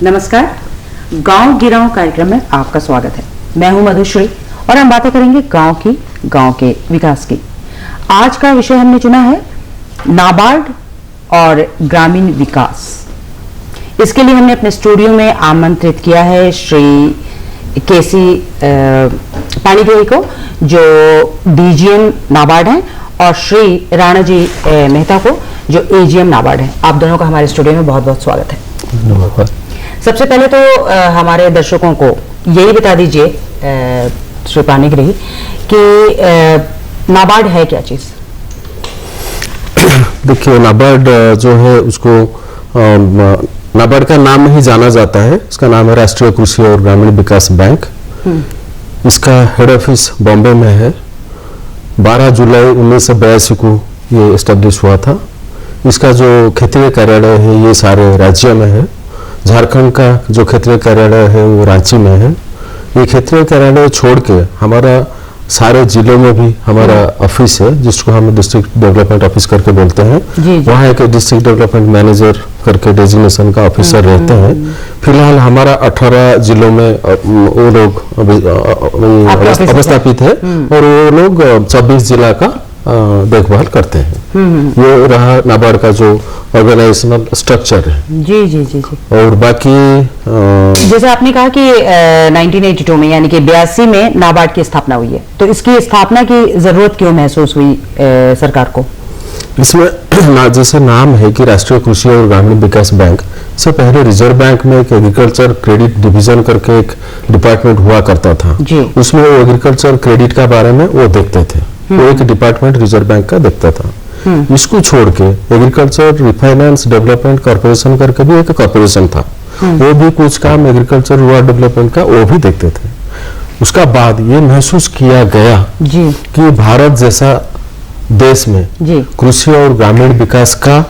नमस्कार, गांव गिरांव कार्यक्रम में आपका स्वागत है। मैं हूं मधुश्री और हम बातें करेंगे गांव के विकास की। आज का विषय हमने चुना है नाबार्ड और ग्रामीण विकास। इसके लिए हमने अपने स्टूडियो में आमंत्रित किया है श्री केसी पाणिग्राही को, जो डीजीएम नाबार्ड हैं, और श्री राणा जी मेहता को, जो एजीएम नाबार्ड है। आप दोनों का हमारे स्टूडियो में बहुत बहुत स्वागत है। धन्यवाद। सबसे पहले तो हमारे दर्शकों को यही बता दीजिए श्री पाणिग्राही कि नाबार्ड है क्या चीज? देखिए, नाबार्ड जो है उसको नाबार्ड का नाम ही जाना जाता है। इसका नाम है राष्ट्रीय कृषि और ग्रामीण विकास बैंक। इसका हेड ऑफिस बॉम्बे में है। 12 जुलाई 1982 को ये एस्टेब्लिश हुआ था। इसका जो क्षेत्रीय कार्यालय है ये सारे राज्य में है। झारखंड का जो क्षेत्रीय कार्यालय है वो रांची में है। ये क्षेत्रीय कार्यालय छोड़ के हमारा सारे जिलों में भी हमारा ऑफिस है, जिसको हम डिस्ट्रिक्ट डेवलपमेंट ऑफिस करके बोलते हैं। वहाँ एक डिस्ट्रिक्ट डेवलपमेंट मैनेजर करके डेजिग्नेशन का ऑफिसर रहते हैं। फिलहाल हमारा 18 जिलों में वो लोग अवस्थापित है और वो लोग 24 जिला का देखभाल करते हैं। ये रहा नाबार्ड का जो ऑर्गेनाइजेशनल स्ट्रक्चर है। जी जी जी जी। और बाकी जैसे आपने कहा कि 1982 में यानी कि 82 में नाबार्ड की स्थापना हुई है, तो इसकी स्थापना की जरूरत क्यों महसूस हुई सरकार को? इसमें जैसे नाम है कि राष्ट्रीय कृषि और ग्रामीण विकास बैंक, इससे पहले रिजर्व बैंक में एक एग्रीकल्चर क्रेडिट डिवीजन करके एक डिपार्टमेंट हुआ करता था। उसमें वो एग्रीकल्चर क्रेडिट का बारे में वो देखते थे। वो एक डिपार्टमेंट रिजर्व बैंक का देखता था। इसको छोड़ के एग्रीकल्चर रिफाइनेंस डेवलपमेंट कॉर्पोरेशन करके भी एक कॉर्पोरेशन था। वो भी कुछ काम एग्रीकल्चर रूरल डेवलपमेंट का वो भी देखते थे। उसका बाद ये महसूस किया गया कि भारत जैसा देश में कृषि और ग्रामीण विकास का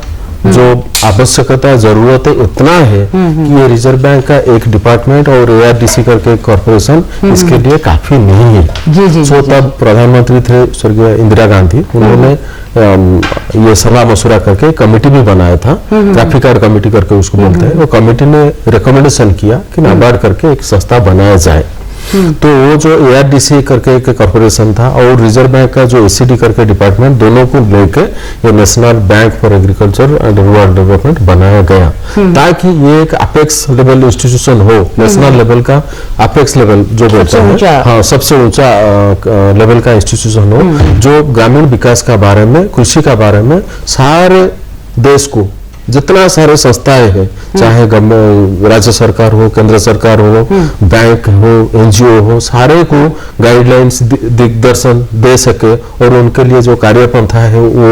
जो आवश्यकता जरूरत है इतना है कि ये रिजर्व बैंक का एक डिपार्टमेंट और एआरडीसी करके एक कॉर्पोरेशन इसके लिए काफी नहीं है। सो तब प्रधानमंत्री थे स्वर्गीय इंदिरा गांधी, उन्होंने ये सलाह मशुरा करके कमेटी भी बनाया था, ग्राफिकार कमेटी करके उसको बोलते हैं। वो कमेटी ने रिकमेंडेशन किया कि नाबार्ड करके एक संस्था बनाया जाए। तो वो जो एआरडीसी करके एक कॉर्पोरेशन था और रिजर्व बैंक का जो एसीडी करके डिपार्टमेंट, दोनों को लेकर ये national bank for agriculture and rural development बनाया गया, ताकि ये एक अपेक्स लेवल इंस्टीट्यूशन हो। नेशनल लेवल का अपेक्स लेवल जो बोलते हैं, हाँ, सबसे ऊंचा लेवल का इंस्टीट्यूशन हो, जो ग्रामीण विकास का बारे में, कृषि का बारे में सारे देश को, जितना सारे संस्थाएं हैं, चाहे राज्य सरकार हो, केंद्र सरकार हो, बैंक हो, एनजीओ हो, सारे को गाइडलाइंस दिग्दर्शन दे सके और उनके लिए जो कार्यपंथा है वो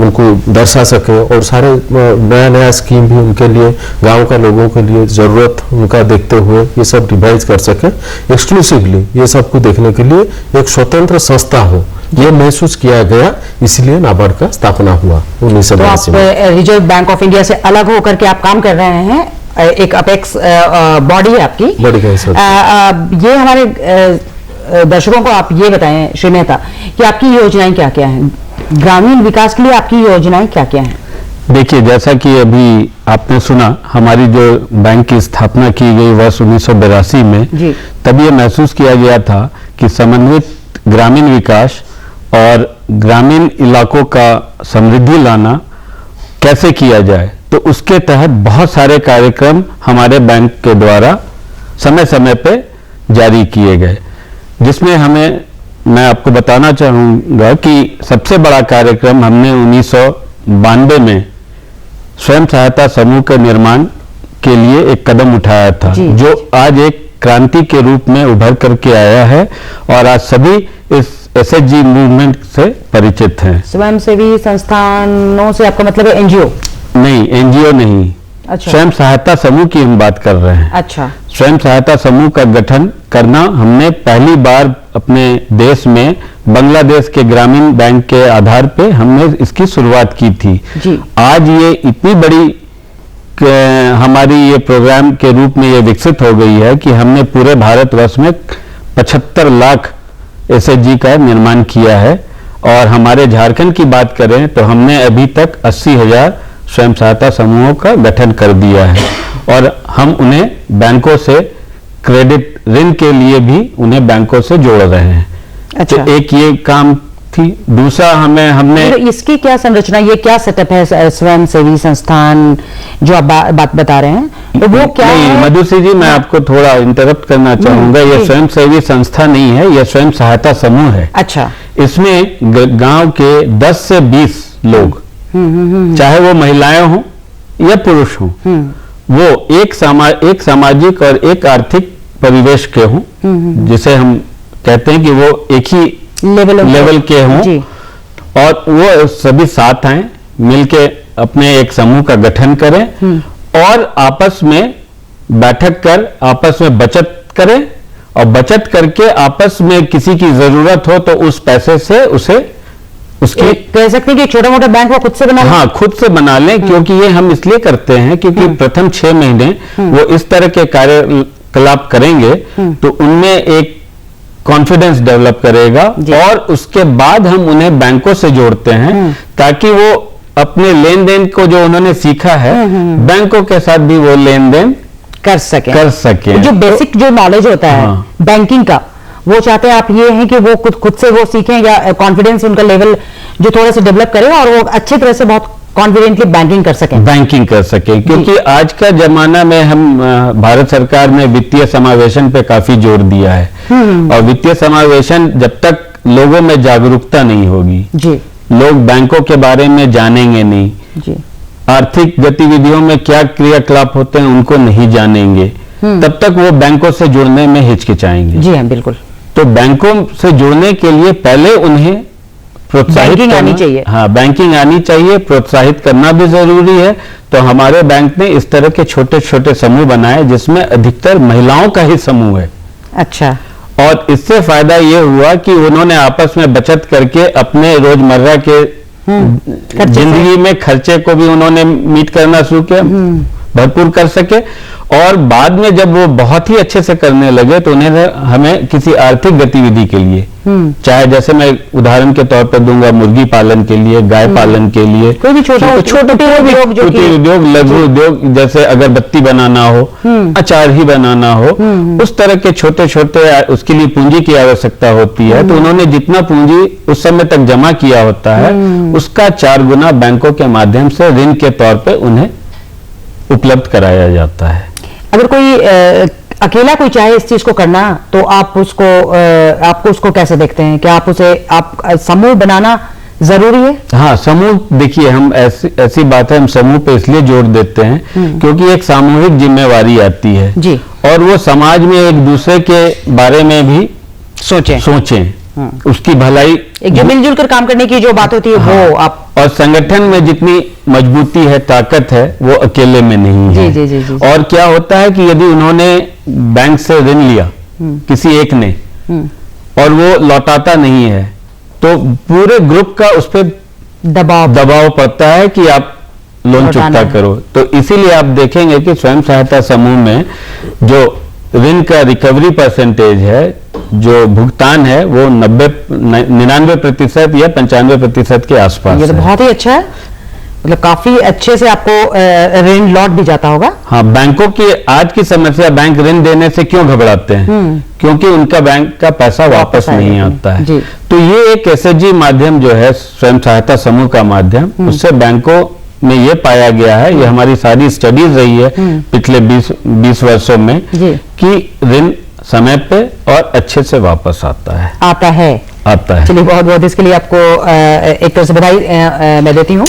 उनको दर्शा सके और सारे नया नया स्कीम भी उनके लिए, गांव का लोगों के लिए जरूरत उनका देखते हुए ये सब डिवाइस कर सके। एक्सक्लूसिवली ये सब को देखने के लिए एक स्वतंत्र संस्था हो, ये महसूस किया गया, इसलिए नाबार्ड का स्थापना हुआ 1982 में। रिजर्व बैंक ऑफ इंडिया से अलग होकर के आप काम कर रहे हैं, एक अपेक्स बॉडी है आपकी। ये हमारे दर्शकों को आप ये बताएं श्री मेहता कि आपकी योजनाएं क्या क्या हैं, ग्रामीण विकास के लिए आपकी योजनाएं क्या क्या हैं? देखिए, जैसा कि अभी आपने सुना, हमारी जो बैंक की स्थापना की गई वर्ष 1982 में, तब ये महसूस किया गया था कि समन्वित ग्रामीण विकास और ग्रामीण इलाकों का समृद्धि लाना कैसे किया जाए। तो उसके तहत बहुत सारे कार्यक्रम हमारे बैंक के द्वारा समय समय पे जारी किए गए, जिसमें मैं आपको बताना चाहूँगा कि सबसे बड़ा कार्यक्रम हमने 1992 में स्वयं सहायता समूह के निर्माण के लिए एक कदम उठाया था, जो आज एक क्रांति के रूप में उभर करके आया है और आज सभी इस एसएचजी मूवमेंट से परिचित हैं। स्वयंसेवी संस्थानों से आपका मतलब है एनजीओ? नहीं, एनजीओ नहीं। अच्छा। स्वयं सहायता समूह की हम बात कर रहे हैं। अच्छा। स्वयं सहायता समूह का गठन करना हमने पहली बार अपने देश में बांग्लादेश के ग्रामीण बैंक के आधार पे हमने इसकी शुरुआत की थी। आज ये इतनी बड़ी हमारी ये प्रोग्राम के रूप में ये विकसित हो गई है कि हमने पूरे भारतवर्ष में 75 लाख एसएचजी का निर्माण किया है। और हमारे झारखंड की बात करें तो हमने अभी तक 80,000 स्वयं सहायता समूहों का गठन कर दिया है और हम उन्हें बैंकों से क्रेडिट ऋण के लिए भी उन्हें बैंकों से जोड़ रहे हैं। अच्छा। तो एक ये काम थी। दूसरा हमने इसकी क्या संरचना, ये क्या सेटअप है स्वयं सेवी संस्थान जो आप बात बता रहे हैं, तो वो क्या है? मधुश्री जी, मैं आपको थोड़ा इंटरप्ट करना चाहूंगा। ये स्वयं सेवी संस्था नहीं है, यह स्वयं सहायता समूह है। अच्छा। इसमें गांव के 10 से 20 लोग, चाहे वो महिलाएं हों या पुरुष हों, वो एक सामाजिक और एक आर्थिक परिवेश के हों, जिसे हम कहते हैं कि वो एक ही लेवल के हों, और वो सभी साथ आए, मिलके अपने एक समूह का गठन करें और आपस में बैठक कर आपस में बचत करें, और बचत करके आपस में किसी की जरूरत हो तो उस पैसे से उसे उसकी कह सकते हैं कि छोटा मोटा बैंक वो खुद से बना लें। हाँ, खुद से बना लें। क्योंकि ये हम इसलिए करते हैं क्योंकि प्रथम 6 महीने वो इस तरह के कार्यकलाप करेंगे तो उनमें एक कॉन्फिडेंस डेवलप करेगा, और उसके बाद हम उन्हें बैंकों से जोड़ते हैं ताकि वो अपने लेन देन को जो उन्होंने सीखा है बैंकों के साथ भी वो लेन देन कर सके। जो बेसिक जो नॉलेज होता है बैंकिंग का, वो चाहते हैं आप ये हैं कि वो खुद से वो सीखें, या कॉन्फिडेंस उनका लेवल जो थोड़ा सा डेवलप करें और वो अच्छी तरह से बहुत कॉन्फिडेंटली बैंकिंग कर सकें। क्योंकि आज का जमाना में हम भारत सरकार ने वित्तीय समावेशन पे काफी जोर दिया है, और वित्तीय समावेशन जब तक लोगों में जागरूकता नहीं होगी, लोग बैंकों के बारे में जानेंगे नहीं, आर्थिक गतिविधियों में क्या क्रियाकलाप होते हैं उनको नहीं जानेंगे, तब तक वो बैंकों से जुड़ने में हिचकिचाएंगे। जी हाँ, बिल्कुल। तो बैंकों से जुड़ने के लिए पहले उन्हें प्रोत्साहित आनी चाहिए। हाँ, बैंकिंग आनी चाहिए, प्रोत्साहित करना भी जरूरी है। तो हमारे बैंक ने इस तरह के छोटे छोटे समूह बनाए जिसमें अधिकतर महिलाओं का ही समूह है। अच्छा। और इससे फायदा ये हुआ कि उन्होंने आपस में बचत करके अपने रोजमर्रा के जिंदगी में खर्चे को भी उन्होंने मीट करना शुरू किया, भरपूर कर सके, और बाद में जब वो बहुत ही अच्छे से करने लगे तो उन्हें हमें किसी आर्थिक गतिविधि के लिए, चाहे जैसे मैं उदाहरण के तौर पर दूंगा मुर्गी पालन के लिए, गाय पालन के लिए, कोई भी छोटा उद्योग, लघु उद्योग, जैसे अगरबत्ती बनाना हो, अचार ही बनाना हो, उस तरह के छोटे छोटे, उसके लिए पूंजी की आवश्यकता होती है। तो उन्होंने जितना पूंजी उस समय तक जमा किया होता है उसका 4 गुना बैंकों के माध्यम से ऋण के तौर पर उन्हें उपलब्ध कराया जाता है। अगर कोई अकेला कोई चाहे इस चीज को करना, तो आप उसको कैसे देखते हैं? क्या आप समूह बनाना जरूरी है? हाँ, समूह, देखिए हम ऐसी बात है, हम समूह पे इसलिए जोर देते हैं क्योंकि एक सामूहिक जिम्मेवारी आती है जी, और वो समाज में एक दूसरे के बारे में भी सोचें। उसकी भलाई, एक जो मिलजुल कर काम करने की जो बात होती है, वो आप, और संगठन में जितनी मजबूती है, ताकत है, वो अकेले में नहीं है। जी। और क्या होता है कि यदि उन्होंने बैंक से ऋण लिया किसी एक ने और वो लौटाता नहीं है तो पूरे ग्रुप का उस पर दबाव पड़ता है कि आप लोन चुकता करो। तो इसीलिए आप देखेंगे कि स्वयं सहायता समूह में जो ऋण का रिकवरी परसेंटेज है, जो भुगतान है, वो 99% या 95% के आसपास। ये तो बहुत ही अच्छा है, मतलब काफी अच्छे से आपको ऋण लौट भी जाता होगा। हाँ, बैंकों की आज की समस्या, बैंक ऋण देने से क्यों घबराते हैं? क्योंकि उनका बैंक का पैसा वापस नहीं आता है। तो ये एक एसएचजी माध्यम जो है, स्वयं सहायता समूह का माध्यम, उससे बैंकों में ये पाया गया है, ये हमारी सारी स्टडीज रही है पिछले 20 वर्षों में, कि ऋण समय पे और अच्छे से वापस आता है। चलिए, बहुत बहुत इसके लिए आपको एक तरह से बधाई मैं देती हूँ।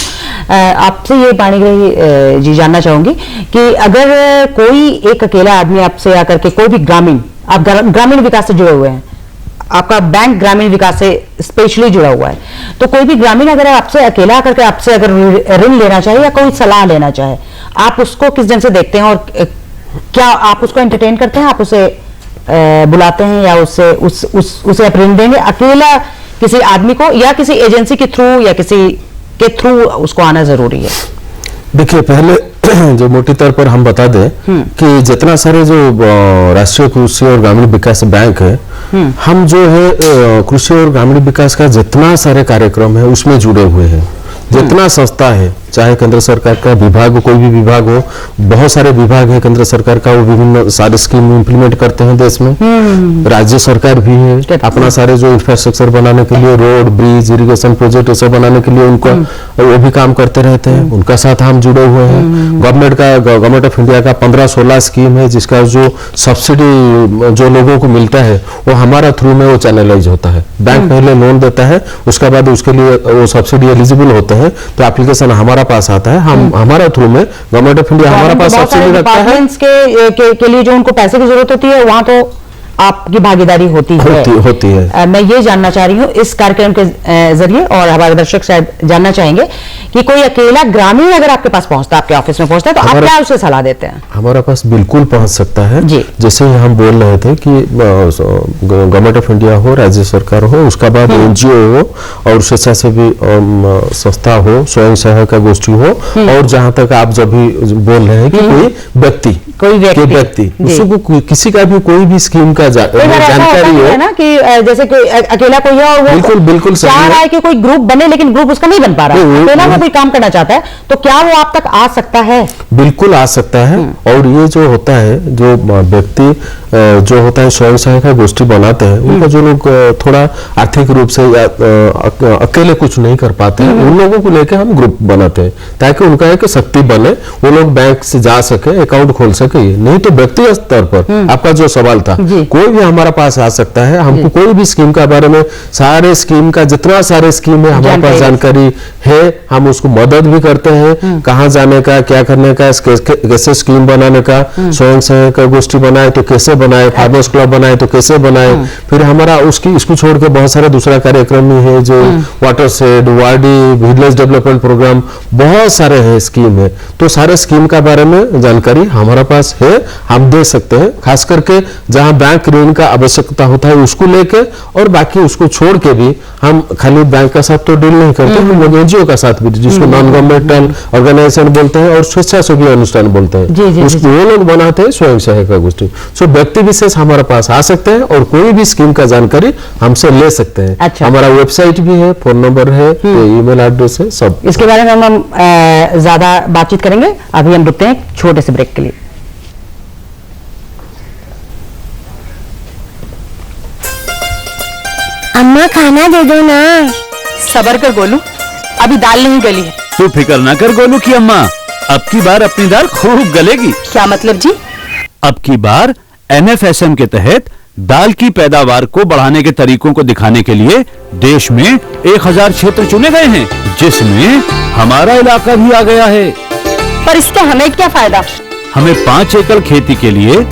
आपसे ये पाणिग्राही जी जानना चाहूंगी कि अगर कोई एक अकेला आदमी आपसे आकर के, कोई भी ग्रामीण, आप ग्रामीण विकास से जुड़े हुए हैं, आपका बैंक ग्रामीण विकास से स्पेशली जुड़ा हुआ है, तो कोई भी ग्रामीण अगर आपसे अकेला आकर के आपसे अगर ऋण लेना चाहे या कोई सलाह लेना चाहे, आप उसको किस ढंग से देखते हैं? और क्या आप उसको एंटरटेन करते हैं? आप उसे बुलाते हैं या उसे आप ऋण देंगे? अकेला किसी आदमी को या किसी एजेंसी के थ्रू या किसी के थ्रू उसको आना जरूरी है? देखिए, पहले जो मोटी तौर पर हम बता दें कि जितना सारे जो राष्ट्रीय कृषि और ग्रामीण विकास बैंक है, हम जो है कृषि और ग्रामीण विकास का जितना सारे कार्यक्रम है उसमें जुड़े हुए हैं। जितना संस्था है चाहे केंद्र सरकार का विभाग हो, कोई भी विभाग हो, बहुत सारे विभाग है केंद्र सरकार का, वो विभिन्न सारे स्कीम इंप्लीमेंट करते हैं देश में। राज्य सरकार भी है, अपना सारे जो इंफ्रास्ट्रक्चर बनाने के लिए, रोड, ब्रिज, इरिगेशन प्रोजेक्ट ये सब बनाने के लिए उनका वो भी काम करते रहते हैं, उनका साथ हम जुड़े हुए हैं। गवर्नमेंट ऑफ इंडिया का 15-16 स्कीम है, जिसका जो सब्सिडी जो लोगों को मिलता है वो हमारा थ्रू में वो चैनलाइज होता है। बैंक पहले लोन देता है, उसके बाद उसके लिए वो सब्सिडी एलिजिबल होते हैं, तो एप्लीकेशन हमारा पास आता है, हम हमारा थ्रू में गवर्नमेंट ऑफ इंडिया हमारा पास सब्सिडी रखता है। के लिए जो उनको पैसे की जरूरत होती है वहां तो आपकी भागीदारी होती है। मैं ये जानना चाह रही हूँ इस कार्यक्रम के जरिए, और हमारे दर्शक शायद जानना चाहेंगे कि कोई अकेला ग्रामीण अगर आपके पास पहुंचता है, आपके ऑफिस में पहुंचता है, तो आप क्या उसे सलाह देते हैं? हमारे पास बिल्कुल पहुंच सकता है। जैसे हम बोल रहे थे कि गवर्नमेंट ऑफ इंडिया हो, राज्य सरकार हो, उसका बाद एनजीओ हो और स्वेच्छासेवी संस्था हो, स्वयं सहायता गोष्ठी हो, और जहां तक आप जब भी बोल रहे हैं कि कोई व्यक्ति उसको किसी का भी कोई भी स्कीम का जानकारी हो ना, कि जैसे कोई अकेला कोई है और वो बिल्कुल चाह रहा है कि कोई ग्रुप बने, लेकिन ग्रुप उसका नहीं बन पा रहा है, अकेला वो कोई काम करना चाहता है, तो क्या वो आप तक आ सकता है? बिल्कुल आ सकता है। और ये जो होता है, जो व्यक्ति जो होता है स्वयं सहायता गोष्ठी बनाते हैं, उनका जो लोग थोड़ा आर्थिक रूप से या अकेले कुछ नहीं कर पाते हैं, उन लोगों को लेकर हम ग्रुप बनाते हैं, ताकि उनका एक शक्ति बने, वो लोग बैंक से जा सके, अकाउंट खोल सके। नहीं तो व्यक्तिगत स्तर पर आपका जो सवाल था, कोई भी हमारा पास आ सकता है, हमको कोई भी स्कीम के बारे में, सारे स्कीम का जितना सारे स्कीम है हमारे पास जानकारी है, हम उसको मदद भी करते हैं, कहाँ जाने का, क्या करने का, कैसे स्कीम बनाने का, स्वयं सहायता गोष्ठी बनाए तो कैसे बनाए, फार्मर्स क्लब बनाए तो कैसे बनाए। फिर हमारा इसको छोड़ के बहुत सारे दूसरा कार्यक्रम भी है, जो वाटर शेड, वार्डी, विलेज डेवलपमेंट प्रोग्राम, बहुत सारे हैं स्कीम है। तो सारे स्कीम का बारे में जानकारी हमारा पास है, हम दे सकते हैं, खास करके जहां बैंक ऋण का आवश्यकता होता है उसको लेके, और बाकी उसको छोड़ के भी हम खाली बैंक का साथ तो डील नहीं करते, हम लोग एनजीओ का साथ भी, जिसको नॉन गवर्नमेंटल ऑर्गेनाइजेशन बोलते हैं और स्वेच्छासेवी अनुष्ठान बोलते हैं, उसको वो लोग बनाते हैं स्वयं सहायता गोष्ठी। सो व्यक्ति विशेष हमारे पास आ सकते हैं और कोई भी स्कीम का जानकारी हमसे ले सकते हैं। अच्छा। हमारा वेबसाइट भी है, फोन नंबर है, ईमेल एड्रेस है, सब। इसके बारे में हम ज्यादा बातचीत करेंगे। अभी हम रुकते हैं छोटे से ब्रेक के लिए। अम्मा खाना दे दो ना। सबर कर गोलू, अभी दाल नहीं गली है। तू फिक्र ना कर गोलू की अम्मा, अब की बार अपनी दाल खूब गलेगी। क्या मतलब जी? अब की बार NFSM के तहत दाल की पैदावार को बढ़ाने के तरीकों को दिखाने के लिए देश में 1000 क्षेत्र चुने गए हैं, जिसमें हमारा इलाका भी आ गया है। पर इससे हमें क्या फायदा? हमें 5 एकड़ खेती के लिए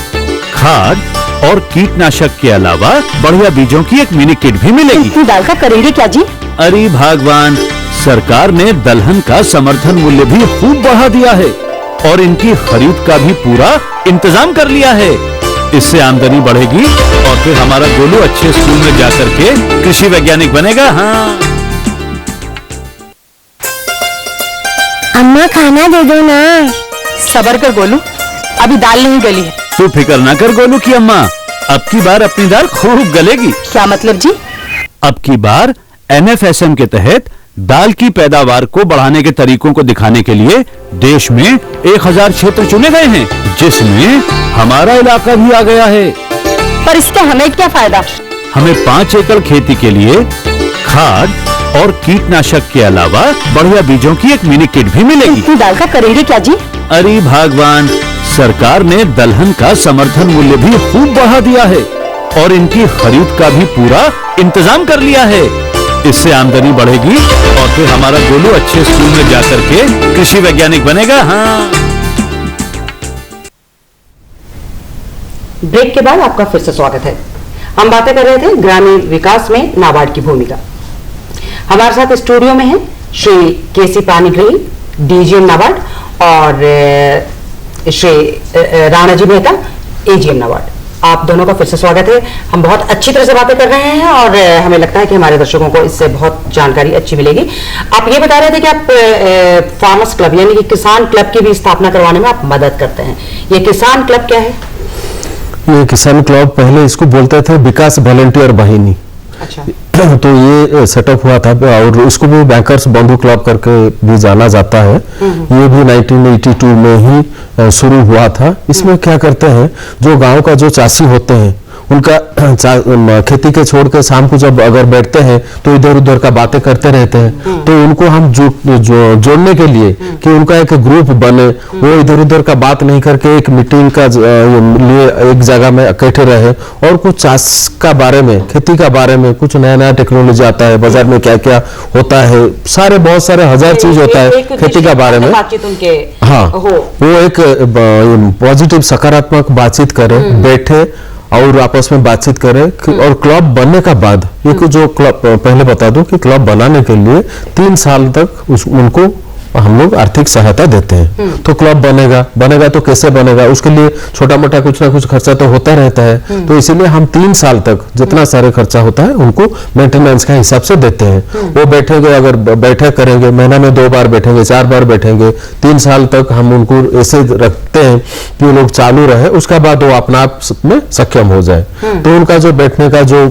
खाद और कीटनाशक के अलावा बढ़िया बीजों की एक मिनी किट भी मिलेगी। इतनी दाल का करेंगे क्या जी? अरे भगवान, सरकार ने दलहन का समर्थन मूल्य भी खूब बढ़ा दिया है और इनकी खरीद का भी पूरा इंतजाम कर लिया है। इससे आमदनी बढ़ेगी और फिर हमारा गोलू अच्छे स्कूल में जाकर के कृषि वैज्ञानिक बनेगा। हाँ अम्मा खाना दे दो ना। सबर कर गोलू, अभी दाल नहीं गली है। तू फिक्र ना कर गोलू की अम्मा, अब की बार अपनी दाल खूब गलेगी। क्या मतलब जी? अब की बार NFSM के तहत दाल की पैदावार को बढ़ाने के तरीकों को दिखाने के लिए देश में 1000 क्षेत्र चुने गए हैं, जिसमें हमारा इलाका भी आ गया है। पर इससे हमें क्या फायदा? हमें 5 एकड़ खेती के लिए खाद और कीटनाशक के अलावा बढ़िया बीजों की एक मिनी किट भी मिलेगी। इतनी दाल का करेंगे क्या जी? अरे भगवान, सरकार ने दलहन का समर्थन मूल्य भी खूब बढ़ा दिया है और इनकी खरीद का भी पूरा इंतजाम कर लिया है। इससे आमदनी बढ़ेगी और फिर हमारा गोलू अच्छे स्कूल में जाकर के कृषि वैज्ञानिक बनेगा। हाँ ब्रेक के बाद आपका फिर से स्वागत है। हम बातें कर रहे थे ग्रामीण विकास में नाबार्ड की भूमिका। हमारे साथ स्टूडियो में है श्री केसी पानीग्राही, DGM नाबार्ड, और श्री राणाजी मेहता, AGM नाबार्ड। आप दोनों का फिर से स्वागत है। हम बहुत अच्छी तरह से बातें कर रहे हैं और हमें लगता है कि हमारे दर्शकों को इससे बहुत जानकारी अच्छी मिलेगी। आप ये बता रहे थे कि आप फार्मर्स क्लब यानी कि किसान क्लब की भी स्थापना करवाने में आप मदद करते हैं। ये किसान क्लब क्या है? ये किसान क्लब पहले इसको बोलते थे विकास वॉलंटियर वाहिनी। अच्छा। तो ये सेटअप हुआ था और इसको भी बैंकर्स बंधु क्लब करके भी जाना जाता है। ये भी 1982 में ही शुरू हुआ था। इसमें क्या करते हैं, जो गांव का जो चाषी होते हैं उनका खेती के छोड़ के शाम को जब अगर बैठते हैं तो इधर उधर का बातें करते रहते हैं, तो उनको हम जोड़ने के लिए कि उनका एक ग्रुप बने, वो इधर उधर का बात नहीं करके एक मीटिंग का लिए एक जगह में इकट्ठे रहे और कुछ चाष का बारे में, खेती का बारे में, कुछ नया नया टेक्नोलॉजी आता है, बाजार में क्या क्या होता है, बहुत सारे हजार चीज होता है खेती का बारे में। हाँ, वो एक पॉजिटिव सकारात्मक बातचीत करे, बैठे और आपस में बातचीत करें। और क्लब बनने का बाद, ये जो क्लब, पहले बता दूं कि क्लब बनाने के लिए 3 साल तक उनको हम लोग आर्थिक सहायता देते हैं। तो क्लब बनेगा तो कैसे बनेगा, उसके लिए छोटा मोटा कुछ ना कुछ खर्चा तो होता रहता है। तो इसीलिए हम 3 साल तक जितना सारे खर्चा होता है उनको मेंटेनेंस का हिसाब से देते हैं। वो बैठेंगे, अगर बैठक करेंगे, महीना में 2 बार बैठेंगे, 4 बार बैठेंगे, 3 साल तक हम उनको ऐसे रखते हैं कि वो लोग चालू रहे, उसका बाद वो अपना आप में सक्षम हो जाए। तो उनका जो बैठने का जो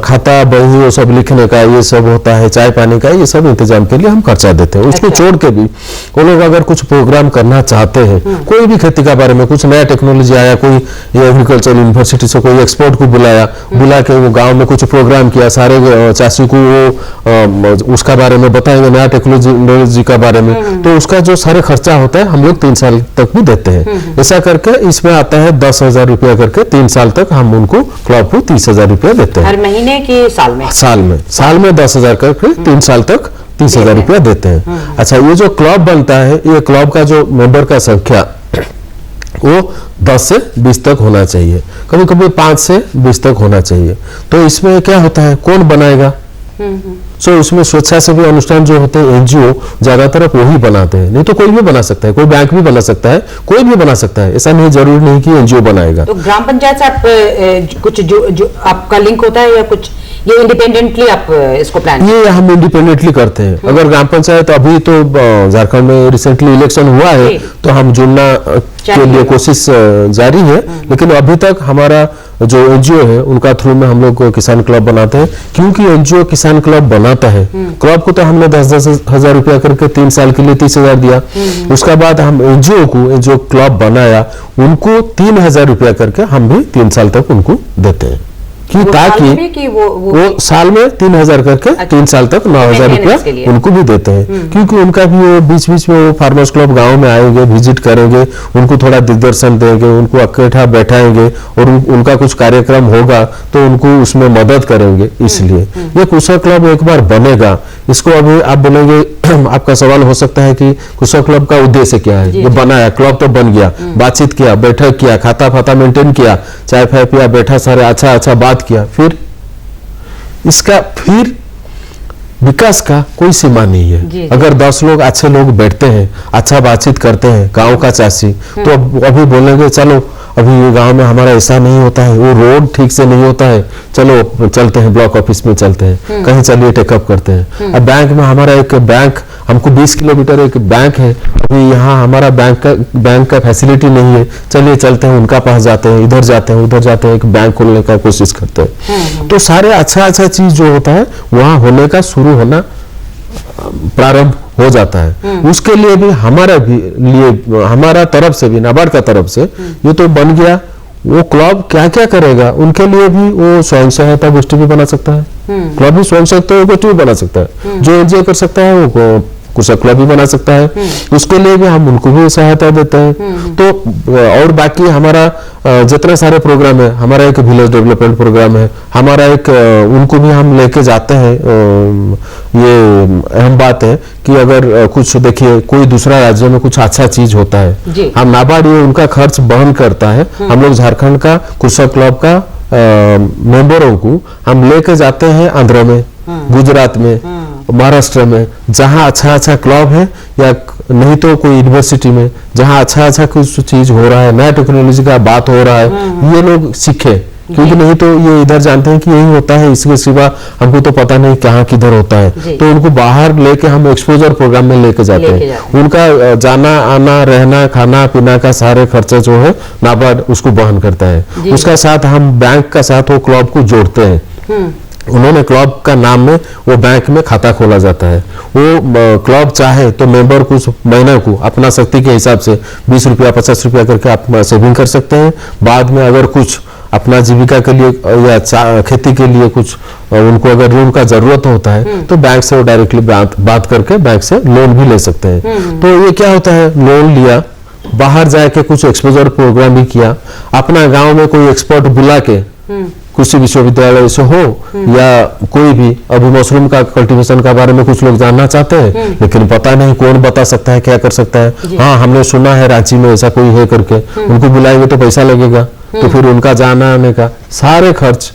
खाता बही वो सब लिखने का ये सब होता है, चाय पानी का ये सब इंतजाम के लिए हम खर्चा देते हैं। उसको छोड़ के भी वो लोग अगर कुछ प्रोग्राम करना चाहते हैं, कोई भी खेती का बारे में, कुछ नया टेक्नोलॉजी आया, कोई एग्रीकल्चर यूनिवर्सिटी से कोई एक्सपर्ट को बुला के वो गांव में कुछ प्रोग्राम किया, सारे चाषी को वो उसका बारे में बताएंगे, नया टेक्नोलॉजी का बारे में, तो उसका जो सारे खर्चा होता है हम लोग 3 साल तक भी देते हैं। ऐसा करके इसमें आता है 10,000 रुपया करके 3 साल तक हम उनको क्लब को 30,000 रुपया देते हैं। हर महीने के साल में 10,000 करके 3 साल तक 30,000 रुपया देते हैं। अच्छा, ये जो क्लब बनता है, ये क्लब का जो मेंबर का संख्या वो 10 से 20 तक होना चाहिए, कभी कभी 5 से 20 तक होना चाहिए। तो इसमें क्या होता है, कौन बनाएगा? सो उसमें स्वेच्छासेवी अनुष्ठान जो होते हैं, एनजीओ, ज्यादातर वही बनाते हैं। नहीं तो कोई भी बना सकता है, कोई बैंक भी बना सकता है, कोई भी बना सकता है, ऐसा नहीं जरूरी नहीं कि एनजीओ बनाएगा। तो ग्राम पंचायत से आप कुछ जो आपका लिंक होता है या कुछ ये इंडिपेंडेंटली आप इसको प्लान? ये हम इंडिपेंडेंटली करते हैं। अगर ग्राम पंचायत, अभी तो झारखंड में रिसेंटली इलेक्शन हुआ है तो हम जुड़ना के लिए कोशिश जारी है, लेकिन अभी तक हमारा जो एनजीओ है उनका थ्रू में हम लोग किसान क्लब बनाते हैं। क्योंकि एनजीओ किसान क्लब बनाता है, क्लब को तो हमने 10-10 हजार रुपया करके 3 साल के लिए 30,000 दिया। उसका बाद हम एनजीओ को, जो क्लब बनाया उनको 3,000 रुपया करके हम भी 3 साल तक उनको देते हैं, कि ताकि वो साल में 3,000 करके 3 साल तक 9,000 रुपया उनको भी देते हैं। क्योंकि उनका भी वो बीच बीच में वो फार्मर्स क्लब गांव में आएंगे, विजिट करेंगे, उनको थोड़ा दिग्दर्शन देंगे, उनको इकट्ठा बैठाएंगे और उनका कुछ कार्यक्रम होगा तो उनको उसमें मदद करेंगे। इसलिए ये कृषक क्लब एक बार बनेगा, इसको अभी आप बोलेंगे, आपका सवाल हो सकता है कि कृषक क्लब का उद्देश्य क्या है? ये बनाया, क्लब तो बन गया, बातचीत किया, बैठक किया, खाता फाता मेंटेन किया, चाय फाय पिया, बैठा, सारे अच्छा बात किया, फिर इसका फिर विकास का कोई सीमा नहीं है। अगर 10 लोग अच्छे लोग बैठते हैं, अच्छा बातचीत करते हैं, गांव का चाषी, तो अभी बोलेंगे चलो अभी ये गांव में हमारा ऐसा नहीं होता है, वो रोड ठीक से नहीं होता है, चलो चलते हैं ब्लॉक ऑफिस में, चलते हैं कहीं, चलिए टेकअप करते हैं। अब बैंक में हमारा एक बैंक, हमको 20 किलोमीटर एक बैंक है, अभी यहाँ हमारा बैंक का फैसिलिटी नहीं है, चलिए चलते हैं उनका पास जाते हैं, इधर जाते हैं, उधर जाते हैं, एक बैंक खोलने का कोशिश करते हैं। तो सारे अच्छा चीज जो होता है वहां होने का शुरू होना प्रारंभ हो जाता है। उसके लिए भी हमारा तरफ से भी, नाबार्ड का तरफ से ये तो बन गया। वो क्लब क्या क्या करेगा, उनके लिए भी वो स्वयं सहायता गोष्ठी भी बना सकता है, क्लब भी स्वयं सहायता गोष्ठी भी बना सकता है। जो एनजीओ कर सकता है वो कृषक क्लब भी बना सकता है, उसके लिए भी हम उनको भी सहायता देते हैं। तो और बाकी हमारा जितने सारे प्रोग्राम है, हमारा एक विलेज डेवलपमेंट प्रोग्राम है, हमारा एक उनको भी हम लेके जाते हैं। ये अहम बात है कि अगर कुछ देखिए कोई दूसरा राज्य में कुछ अच्छा चीज होता है, हम नाबार्ड ये उनका खर्च वहन करता है। हम लोग झारखंड का कृषक क्लब का मेंबरों को हम लेके जाते हैं आंध्र में, गुजरात में, महाराष्ट्र में, जहां अच्छा क्लब है, या नहीं तो कोई यूनिवर्सिटी में जहां अच्छा कुछ चीज हो रहा है, नया टेक्नोलॉजी का बात हो रहा है, ये लोग सीखे। क्योंकि नहीं तो ये इधर जानते हैं कि यही होता है, इसके सिवा हमको तो पता नहीं कहाँ किधर होता है। तो उनको बाहर लेके हम एक्सपोजर प्रोग्राम में लेके जाते हैं। उनका जाना आना, रहना, खाना पीना का सारे खर्चे जो है नाबार्ड उसको वहन करता है। उसका साथ हम बैंक का साथ वो क्लब को जोड़ते हैं। उन्होंने क्लब का नाम में वो बैंक में खाता खोला जाता है। वो क्लब चाहे तो मेंबर कुछ महीने को अपना शक्ति के हिसाब से 20 रुपया 50 रुपया करके आप सेविंग कर सकते हैं। बाद में अगर कुछ अपना जीविका के लिए या खेती के लिए कुछ उनको अगर ऋण का जरूरत होता है तो बैंक से वो डायरेक्टली बात करके बैंक से लोन भी ले सकते हैं। तो ये क्या होता है, लोन लिया, बाहर जाके कुछ एक्सपोजर प्रोग्राम भी किया, अपना गांव में कोई एक्सपर्ट बुला के कृषि विश्वविद्यालय से हो या कोई भी, अभी मशरूम का कल्टीवेशन का बारे में कुछ लोग जानना चाहते हैं लेकिन पता नहीं कौन बता सकता है, क्या कर सकता है। हाँ, हमने सुना है रांची में ऐसा कोई है करके, उनको बुलाएंगे तो पैसा लगेगा, तो फिर उनका जाना आने का सारे खर्च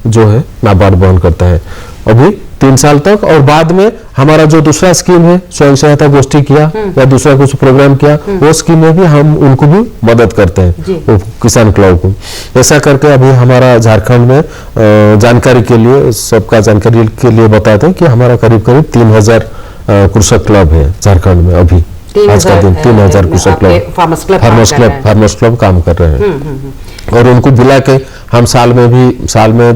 जो है नाबार्ड वहन करता है अभी 3 साल तक। और बाद में हमारा जो दूसरा स्कीम है स्वयं सहायता गोष्ठी किया या दूसरा कुछ प्रोग्राम किया, वो स्कीम में भी हम उनको भी मदद करते हैं, वो किसान क्लब को। ऐसा करके अभी हमारा झारखंड में जानकारी के लिए, सबका जानकारी के लिए बताते हैं कि हमारा करीब 3000 कृषक क्लब है झारखंड में अभी। आज का दिन 3000 कृषक क्लब, फार्मर्स क्लब काम कर रहे हैं। और उनको बुला के हम साल में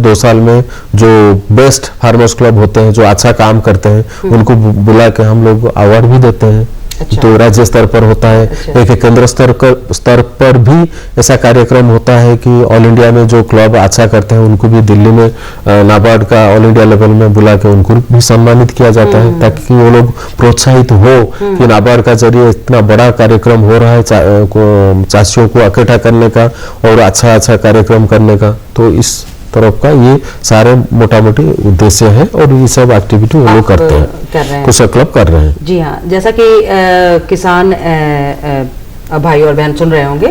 2 साल में जो बेस्ट फार्मर्स क्लब होते हैं, जो अच्छा काम करते हैं, उनको बुला के हम लोग अवार्ड भी देते हैं। अच्छा। तो राज्य स्तर पर होता है। अच्छा। एक केंद्र स्तर पर भी ऐसा कार्यक्रम होता है कि ऑल इंडिया में जो क्लब अच्छा करते हैं उनको भी दिल्ली में नाबार्ड का ऑल इंडिया लेवल में बुला के उनको भी सम्मानित किया जाता है, ताकि वो लोग प्रोत्साहित हो कि नाबार्ड का जरिए इतना बड़ा कार्यक्रम हो रहा है चाषियों को इकट्ठा करने का और अच्छा कार्यक्रम करने का। तो इस तरफ का ये सारे मोटा मोटी उद्देश्य है और ये सब एक्टिविटी वो लोग करते हैं, कृषक क्लब कर रहे हैं। जी हाँ, जैसा कि किसान भाई और बहन सुन रहे होंगे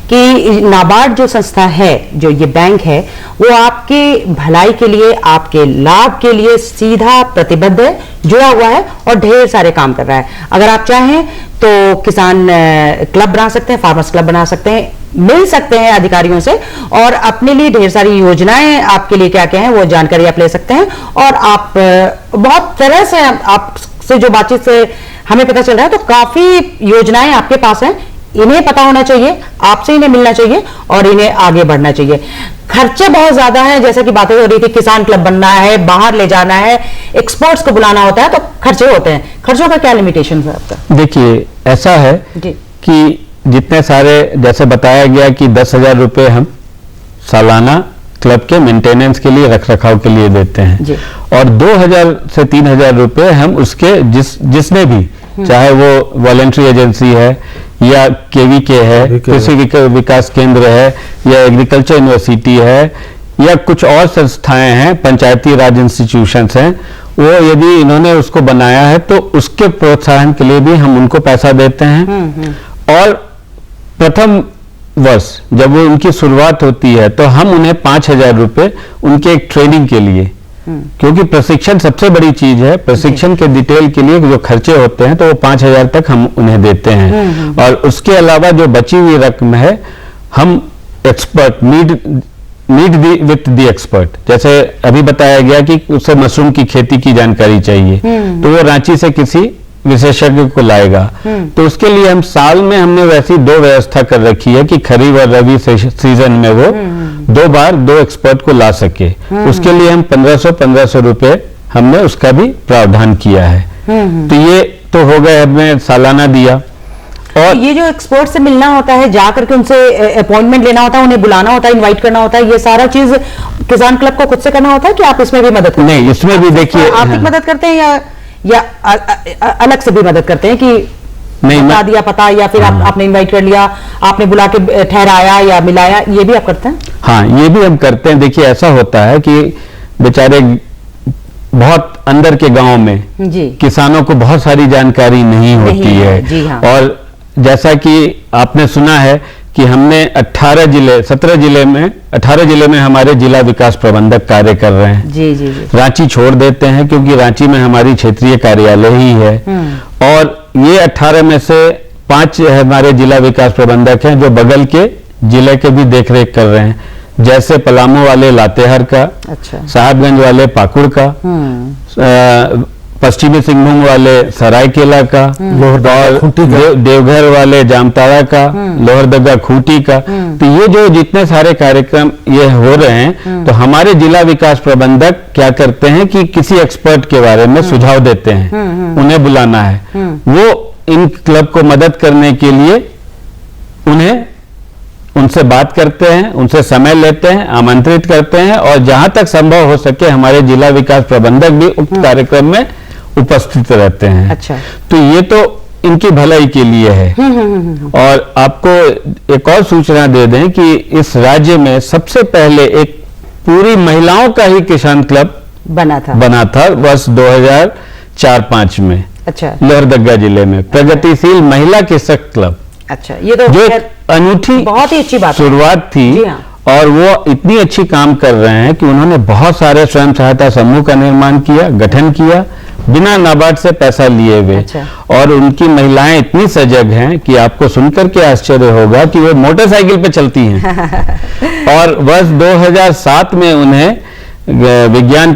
कि नाबार्ड जो संस्था है, जो ये बैंक है, वो आपके भलाई के लिए, आपके लाभ के लिए सीधा प्रतिबद्ध है, जुड़ा हुआ है और ढेर सारे काम कर रहा है। अगर आप चाहें तो किसान क्लब बना सकते हैं, फार्मर्स क्लब बना सकते हैं, मिल सकते हैं अधिकारियों से और अपने लिए ढेर सारी योजनाएं आपके लिए क्या क्या है वो जानकारी आप ले सकते हैं। और आप बहुत तरह से, आपसे जो बातचीत से हमें पता चल रहा है तो काफी योजनाएं आपके पास हैं, इन्हें पता होना चाहिए, आपसे इन्हें मिलना चाहिए और इन्हें आगे बढ़ना चाहिए। खर्चे बहुत ज्यादा हैं, जैसा कि बातें हो रही थी, किसान क्लब बनना है, बाहर ले जाना है, एक्सपर्ट्स को बुलाना होता है, तो खर्चे होते हैं। खर्चों का क्या लिमिटेशन है आपका? देखिए, ऐसा है कि जितने सारे, जैसे बताया गया कि 10,000 रुपये हम सालाना क्लब के मेंटेनेंस के लिए, रख रखाव के लिए देते हैं और 2,000 से 3,000 रुपये हम उसके जिसने भी, चाहे वो वॉलंटरी एजेंसी है या केवीके है, कृषि विकास केंद्र है या एग्रीकल्चर यूनिवर्सिटी है या कुछ और संस्थाएं हैं, पंचायती राज इंस्टीट्यूशंस हैं, वो यदि इन्होंने उसको बनाया है तो उसके प्रोत्साहन के लिए भी हम उनको पैसा देते हैं। और प्रथम वर्ष जब वो उनकी शुरुआत होती है तो हम उन्हें 5,000 रुपये उनके एक ट्रेनिंग के लिए, क्योंकि प्रशिक्षण सबसे बड़ी चीज है, प्रशिक्षण के डिटेल के लिए जो खर्चे होते हैं तो वो 5,000 तक हम उन्हें देते हैं। और उसके अलावा जो बची हुई रकम है हम expert need with the expert, जैसे अभी बताया गया कि उसे मशरूम की खेती की जानकारी चाहिए तो वो रांची से किसी विशेषज्ञ को लाएगा, तो उसके लिए हम साल में हमने वैसी 2 व्यवस्था कर रखी है कि खरीफ और रबी सीजन में वो 2 बार 2 एक्सपर्ट को ला सके। उसके लिए हम 1500 रुपये हमने उसका भी प्रावधान किया है। तो ये तो हो गए, हमने सालाना दिया। और ये जो एक्सपर्ट से मिलना होता है, जाकर के उनसे अपॉइंटमेंट लेना होता है, उन्हें बुलाना होता है, इनवाइट करना होता है, ये सारा चीज किसान क्लब को खुद से करना होता है कि आप इसमें भी मदद करते हैं? नहीं, इसमें भी देखिए, आर्थिक मदद करते हैं या अलग से भी मदद करते हैं कि नहीं बता दिया पता, या फिर आपने इनवाइट कर लिया, आपने बुला के ठहराया या मिलाया, ये भी आप करते हैं? हाँ, ये भी हम करते हैं। देखिए, ऐसा होता है कि बेचारे बहुत अंदर के गांव में किसानों को बहुत सारी जानकारी नहीं होती है। जी हाँ। और जैसा कि आपने सुना है कि हमने 18 जिले में हमारे जिला विकास प्रबंधक कार्य कर रहे हैं। जी। रांची छोड़ देते हैं क्योंकि रांची में हमारी क्षेत्रीय कार्यालय ही है और ये 18 में से 5 हमारे जिला विकास प्रबंधक हैं जो बगल के जिले के भी देखरेख कर रहे हैं, जैसे पलामू वाले लातेहार का, साहबगंज वाले पाकुड़ का, पश्चिमी सिंहभूम वाले सरायकेला का, और देवघर वाले जामताड़ा का, लोहरदगा खूंटी का। तो ये जो जितने सारे कार्यक्रम ये हो रहे हैं, तो हमारे जिला विकास प्रबंधक क्या करते हैं कि किसी एक्सपर्ट के बारे में सुझाव देते हैं, उन्हें बुलाना है, वो इन क्लब को मदद करने के लिए उनसे बात करते हैं, उनसे समय लेते हैं, आमंत्रित करते हैं, और जहां तक संभव हो सके हमारे जिला विकास प्रबंधक भी उक्त कार्यक्रम में उपस्थित रहते हैं। अच्छा। तो ये तो इनकी भलाई के लिए है। और आपको एक और सूचना दे दें कि इस राज्य में सबसे पहले एक पूरी महिलाओं का ही किसान क्लब बना था वर्ष 2004-05 में। अच्छा। लोहरदगा जिले में प्रगतिशील महिला कृषक क्लब। अच्छा, ये तो जो अनूठी बहुत ही अच्छी बात शुरुआत थी। हाँ। और वो इतनी अच्छी काम कर रहे हैं कि उन्होंने बहुत सारे स्वयं सहायता समूह का निर्माण किया, गठन किया, बिना नाबार्ड से पैसा लिए हुए। अच्छा। और उनकी महिलाएं इतनी सजग हैं कि आपको सुनकर के आश्चर्य होगा कि वो मोटरसाइकिल पे चलती हैं। और वर्ष 2007 में उन्हें विज्ञान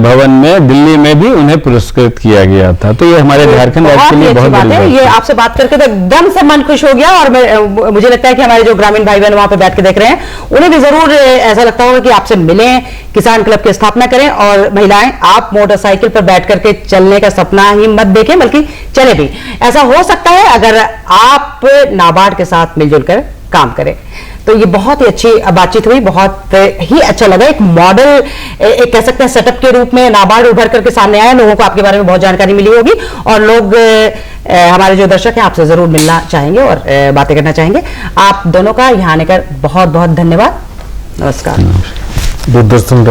भवन में दिल्ली में भी उन्हें पुरस्कृत किया गया था। तो ये हमारे झारखंड राज्य के लिए बहुत बड़ी बात है। ये आपसे बात करके तो एकदम से मन खुश हो गया, और मुझे लगता है कि हमारे जो ग्रामीण भाई बहन वहां पे बैठ के देख रहे हैं, उन्हें भी जरूर ऐसा लगता होगा कि आपसे मिलें, किसान क्लब की स्थापना करें। और महिलाएं, आप मोटरसाइकिल पर बैठ करके चलने का सपना ही मत देखें, बल्कि चले भी। ऐसा हो सकता है अगर आप नाबार्ड के साथ मिलजुल कर काम करें। तो ये बहुत ही अच्छी बातचीत हुई, बहुत ही अच्छा लगा। एक मॉडल, एक कह सकते हैं सेटअप के रूप में नाबार्ड उभर करके सामने आया। लोगों को आपके बारे में बहुत जानकारी मिली होगी, और लोग हमारे जो दर्शक हैं आपसे जरूर मिलना चाहेंगे और बातें करना चाहेंगे। आप दोनों का यहाँ आने का बहुत बहुत धन्यवाद। नमस्कार। दूरदर्शन